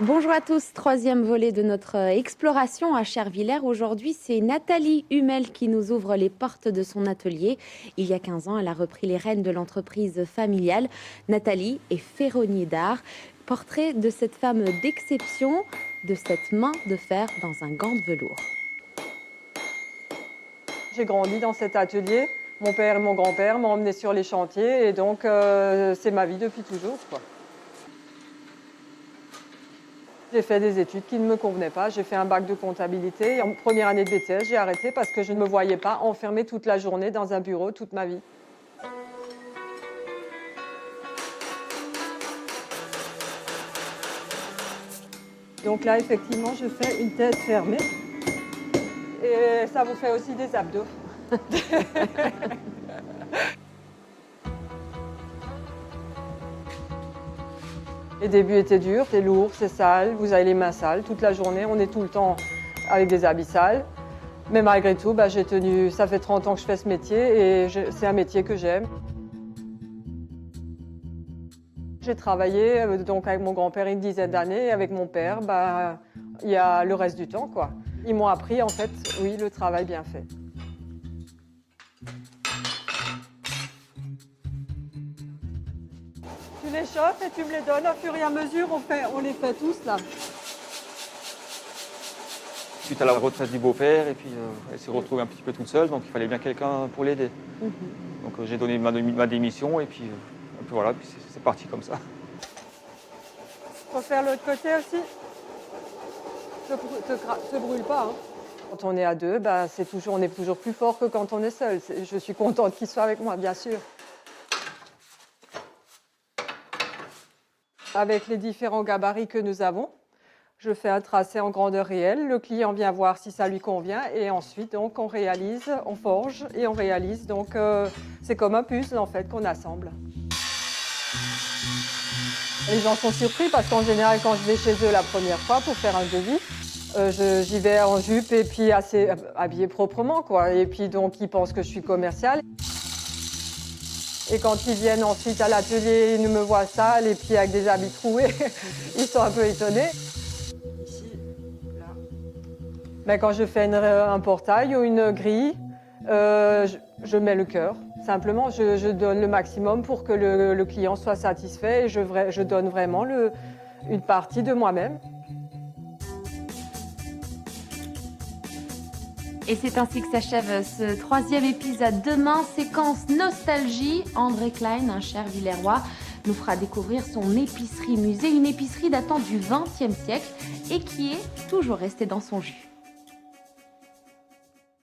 Bonjour à tous, troisième volet de notre exploration à Chervillers. Aujourd'hui, c'est Nathalie Hummel qui nous ouvre les portes de son atelier. Il y a 15 ans, elle a repris les rênes de l'entreprise familiale. Nathalie est ferronnier d'art. Portrait de cette femme d'exception, de cette main de fer dans un gant de velours. J'ai grandi dans cet atelier. Mon père et mon grand-père m'ont emmené sur les chantiers et donc c'est ma vie depuis toujours, quoi. J'ai fait des études qui ne me convenaient pas. J'ai fait un bac de comptabilité. Et en première année de BTS, j'ai arrêté parce que je ne me voyais pas enfermée toute la journée dans un bureau toute ma vie. Donc là, effectivement, je fais une tête fermée. Et ça vous fait aussi des abdos. Les débuts étaient durs, c'est lourd, c'est sale, vous avez les mains sales toute la journée, on est tout le temps avec des habits sales. Mais malgré tout, j'ai tenu, ça fait 30 ans que je fais ce métier et c'est un métier que j'aime. J'ai travaillé donc avec mon grand-père une dizaine d'années et avec mon père, il y a le reste du temps, quoi. Ils m'ont appris en fait, oui, le travail bien fait. Tu les chauffes et tu me les donnes au fur et à mesure, on les fait tous là. Suite à la retraite du beau-père, et puis elle s'est retrouvée un petit peu toute seule, donc il fallait bien quelqu'un pour l'aider. Donc j'ai donné ma démission, et puis voilà, puis c'est parti comme ça. Faut faire l'autre côté aussi. Te brûle pas. Hein. Quand on est à deux, on est toujours plus fort que quand on est seul. Je suis contente qu'il soit avec moi, bien sûr. Avec les différents gabarits que nous avons, je fais un tracé en grandeur réelle. Le client vient voir si ça lui convient et ensuite donc on réalise, on forge et on réalise. Donc c'est comme un puzzle en fait qu'on assemble. Les gens sont surpris parce qu'en général quand je vais chez eux la première fois pour faire un devis, j'y vais en jupe et puis assez habillée proprement quoi. Et puis donc ils pensent que je suis commerciale. Et quand ils viennent ensuite à l'atelier, ils me voient sale et puis avec des habits troués, ils sont un peu étonnés. Ici, là. Quand je fais un portail ou une grille, je mets le cœur. Simplement, je donne le maximum pour que le client soit satisfait et je donne vraiment une partie de moi-même. Et c'est ainsi que s'achève ce troisième épisode. Demain, séquence nostalgie. André Klein, un Chervillérois, nous fera découvrir son épicerie musée, une épicerie datant du XXe siècle et qui est toujours restée dans son jus.